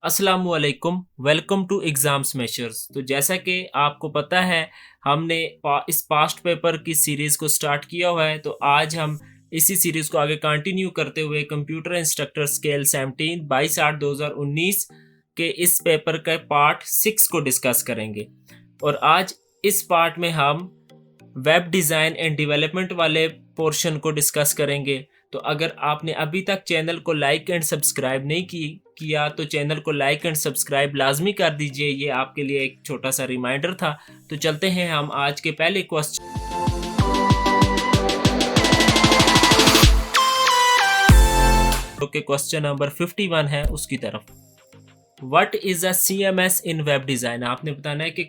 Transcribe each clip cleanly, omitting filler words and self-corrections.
अस्सलामुअलैकुम, welcome to exam smashers. तो जैसा कि आपको पता है, हमने इस पास्ट पेपर की सीरीज़ को स्टार्ट किया हुआ है। तो आज हम इसी सीरीज़ को आगे कंटिन्यू करते हुए कंप्यूटर इंस्ट्रक्टर स्केल 17 22/8/2019 के इस पेपर का पार्ट 6 को डिस्कस करेंगे। और आज इस पार्ट में हम वेब डिज़ाइन एंड डेवलपमेंट वाले पोर्शन को डिस्कस करेंगे। तो अगर आपने अभी तक चैनल को लाइक एंड सब्सक्राइब नहीं किया तो चैनल को लाइक एंड सब्सक्राइब लाजमी कर दीजिए। ये आपके लिए एक छोटा सा रिमाइंडर था। तो चलते हैं हम आज के पहले क्वेश्चन के क्वेश्चन नंबर 51 है उसकी तरफ। What is a CMS in web design? आपने बताना है कि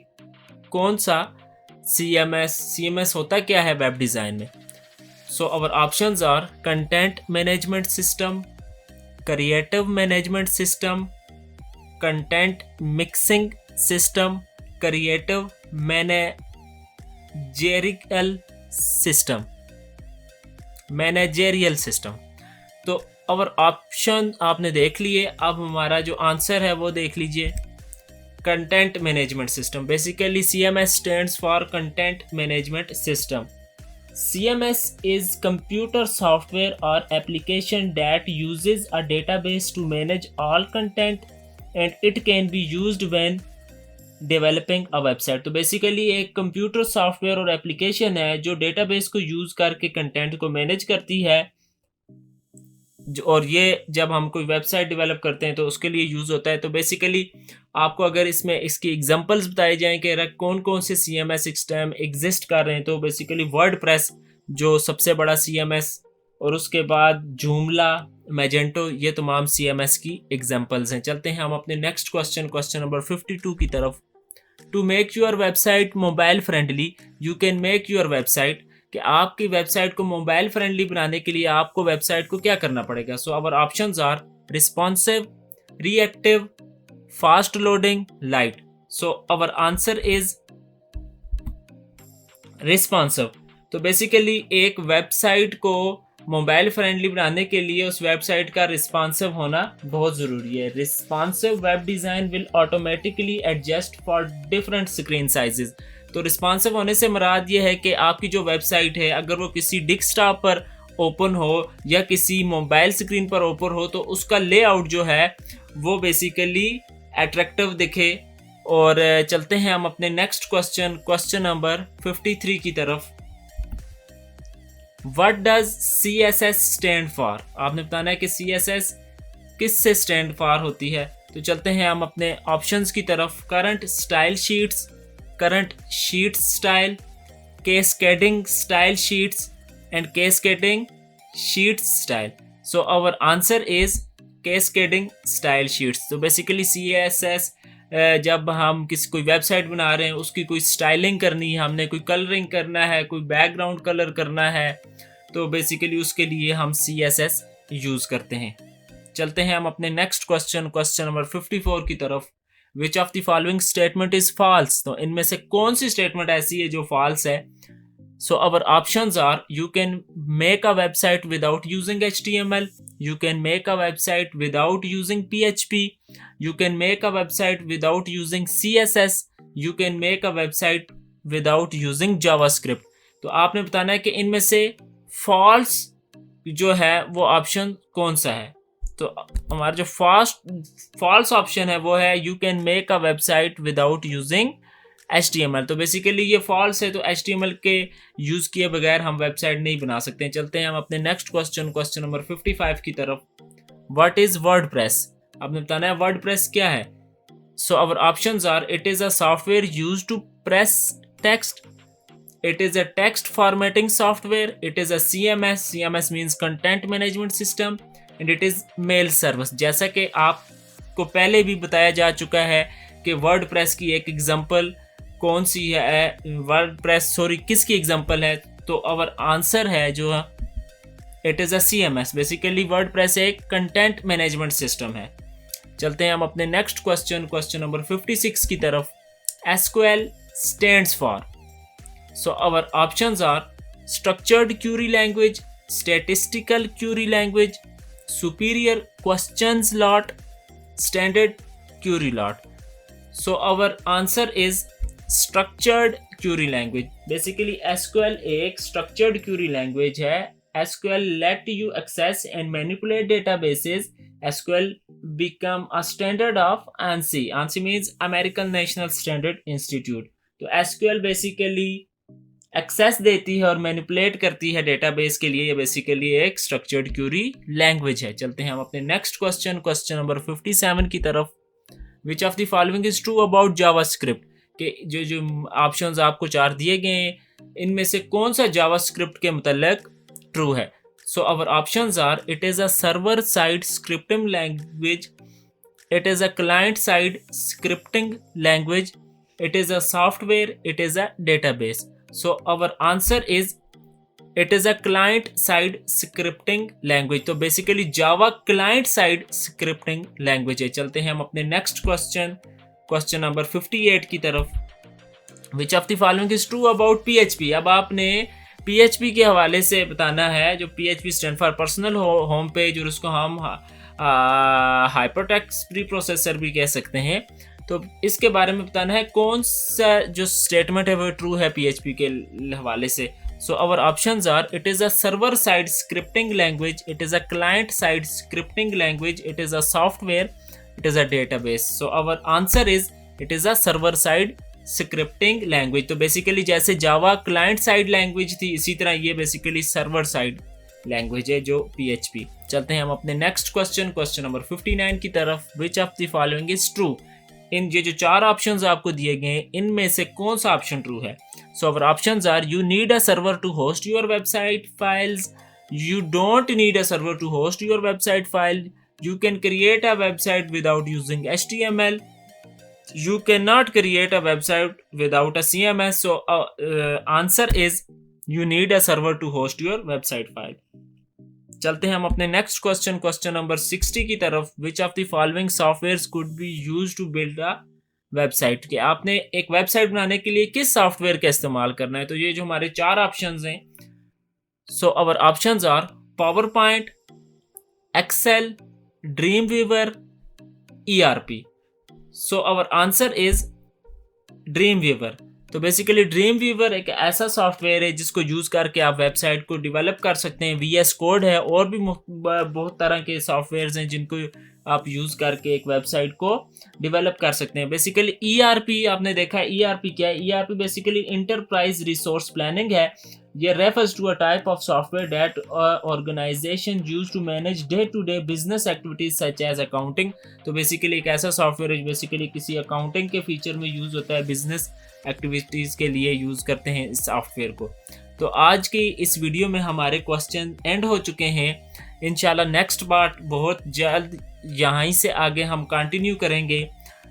कौन सा CMS होता क्या है वेब डिज़ाइन में। So our options are content management system, creative management system, content mixing system, creative managerial system। तो our ऑप्शन आपने देख लिए। अब हमारा जो आंसर है वो देख लीजिए। Content management system, basically CMS stands for content management system. CMS is computer software or application that uses a database to manage all content and it can be used when developing a website। तो basically एक computer software और application है जो database को use करके content को manage करती है। और ये जब हम कोई वेबसाइट डेवलप करते हैं तो उसके लिए यूज़ होता है। तो बेसिकली आपको अगर इसमें इसकी एग्जांपल्स बताए जाएं कि कौन कौन से CMS सिस्टम एग्जिस्ट कर रहे हैं, तो बेसिकली वर्डप्रेस जो सबसे बड़ा CMS, और उसके बाद जूमला, मैजेंटो, ये तमाम CMS की एग्जांपल्स हैं। चलते हैं हम अपने नेक्स्ट क्वेश्चन नंबर 52 की तरफ। To make your website mobile friendly you can make your website. कि आपकी वेबसाइट को मोबाइल फ्रेंडली बनाने के लिए आपको वेबसाइट को क्या करना पड़ेगा। So our options are responsive, reactive, fast loading, light. So our answer is responsive. तो बेसिकली एक वेबसाइट को मोबाइल फ्रेंडली बनाने के लिए उस वेबसाइट का रिस्पॉन्सिव होना बहुत ज़रूरी है। Responsive web design will automatically adjust for different screen sizes. तो रिस्पॉन्सिव होने से मुराद ये है कि आपकी जो वेबसाइट है अगर वो किसी डेस्कटॉप पर ओपन हो या किसी मोबाइल स्क्रीन पर ओपन हो तो उसका लेआउट जो है वो बेसिकली अट्रैक्टिव दिखे। और चलते हैं हम अपने नेक्स्ट क्वेश्चन नंबर 53 की तरफ। What does CSS stand for? आपने बताना है कि CSS किस से स्टैंड फॉर होती है। तो चलते हैं हम अपने ऑप्शंस की तरफ। Current style sheets, current sheet style, cascading style sheets and cascading sheet style. So our answer is cascading style sheets. तो बेसिकली CSS जब हम कोई वेबसाइट बना रहे हैं, उसकी कोई स्टाइलिंग करनी है, हमने कोई कलरिंग करना है, कोई बैकग्राउंड कलर करना है, तो बेसिकली उसके लिए हम CSS यूज़ करते हैं। चलते हैं हम अपने नेक्स्ट क्वेश्चन नंबर 54 की तरफ। Which of the following statement is false? तो इनमें से कौन सी स्टेटमेंट ऐसी है जो फॉल्स है। So our options are you can make a website without using HTML, you can make a website without using PHP, you can make a website without using CSS, you can make a website without using JavaScript। तो आपने बताना है कि इनमें से false जो है वो ऑप्शन कौन सा है। तो हमारा जो फॉल्स ऑप्शन है वो है you can make a website without using HTML। तो बेसिकली ये फॉल्स है, तो HTML के यूज़ किए बगैर हम वेबसाइट नहीं बना सकते हैं। चलते हैं हम अपने नेक्स्ट क्वेश्चन नंबर 55 की तरफ। What is WordPress? आपने बताना है वर्डप्रेस क्या है। So our options are it is a software used to press text, it is a text formatting software, it is a CMS means content management system, and it is mail service. जैसा कि आपको पहले भी बताया जा चुका है कि वर्डप्रेस की एक एग्जाम्पल कौन सी है, किसकी एग्जांपल है। तो आवर आंसर है जो it is a CMS। Basically WordPress एक कंटेंट मैनेजमेंट सिस्टम है। चलते हैं हम अपने नेक्स्ट क्वेश्चन नंबर 56 की तरफ। SQL stands for. So our options are structured query language, statistical query language, superior questions lot, standard query lot. So our answer is structured query language. Basically SQL एक structured query language है. SQL let you access and manipulate databases. SQL become a standard of ANSI. ANSI means American National Standard Institute. तो SQL basically access देती है और manipulate करती है database के लिए. ये बेसिकली एक स्ट्रक्चर्ड क्यूरी लैंग्वेज है. चलते हैं हम अपने नेक्स्ट क्वेश्चन नंबर 57 की तरफ. Which of the following is true about JavaScript. के जो ऑप्शंस आपको 4 दिए गए हैं इनमें से कौन सा जावास्क्रिप्ट के मुतल्लिक ट्रू है. So our options are it is a server side scripting language, it is a client side scripting language, it is a software, it is a database. So our answer is it is a client side scripting language. तो basically Java client side scripting language है. चलते हैं हम अपने next question number 58 की तरफ. Which of the following is true about PHP. अब आपने PHP के हवाले से बताना है. जो PHP stand for personal home page और उसको हम हाइपरटेक्स्ट प्री प्रोसेसर भी कह सकते हैं. तो इसके बारे में बताना है कौन सा जो स्टेटमेंट है वो ट्रू है PHP के हवाले से. So our options are it is a server side scripting language, it is a client side scripting language, it is a software, it is a database. So our answer is it is a server side scripting language. तो basically जैसे Java client side language थी इसी तरह ये basically server side language है जो PHP. चलते हैं हम अपने नेक्स्ट क्वेश्चन नंबर 59 की तरफ. Which of the following is true. इन ये जो 4 ऑप्शंस आपको दिए गए हैं इनमें से कौन सा ऑप्शन ट्रू है. So our options are you need a server to host your website files, you don't need a server to host your website file, you can create a website without using HTML, you cannot create a website without a CMS. So answer is you need a server to host your website file. चलते हैं हम अपने next question number 60 की तरफ. Which of the following softwares could be used to build a website. कि आपने एक website बनाने के लिए किस सॉफ्टवेयर का इस्तेमाल करना है. तो ये जो हमारे 4 ऑप्शंस हैं. So our options are power point, excel, dream weaver, ERP. So our answer is dream weaver. तो बेसिकली ड्रीम वीवर एक ऐसा सॉफ्टवेयर है जिसको यूज़ करके आप वेबसाइट को डेवलप कर सकते हैं. VS कोड है और भी बहुत तरह के सॉफ्टवेयर्स हैं जिनको आप यूज़ करके एक वेबसाइट को डेवलप कर सकते हैं. बेसिकली ERP आपने देखा है. ERP क्या है. ERP basically enterprise resource planning है. ये refers to a type of software that organisation use to manage day to day business activities such as accounting. तो बेसिकली एक ऐसा सॉफ्टवेयर है जो बेसिकली किसी अकाउंटिंग के फीचर में यूज़ होता है, बिजनेस एक्टिविटीज़ के लिए यूज़ करते हैं इस सॉफ्टवेयर को. तो आज की इस वीडियो में हमारे क्वेश्चन एंड हो चुके हैं. इंशाल्लाह नेक्स्ट पार्ट बहुत जल्द यहाँ से आगे हम कंटिन्यू करेंगे.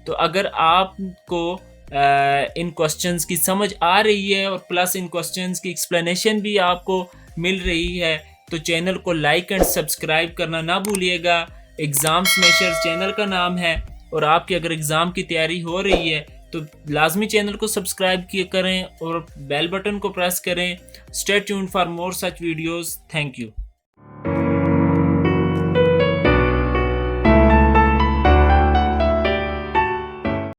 तो अगर आपको इन क्वेश्चंस की समझ आ रही है और प्लस इन क्वेश्चंस की एक्सप्लेनेशन भी आपको मिल रही है तो चैनल को लाइक एंड सब्सक्राइब करना ना भूलिएगा. एग्ज़ाम स्मैशर्स चैनल का नाम है और आपकी अगर एग्ज़ाम की तैयारी हो रही है तो लाजमी चैनल को सब्सक्राइब करें और बेल बटन को प्रेस करें. Stay tuned for more such videos. Thank you.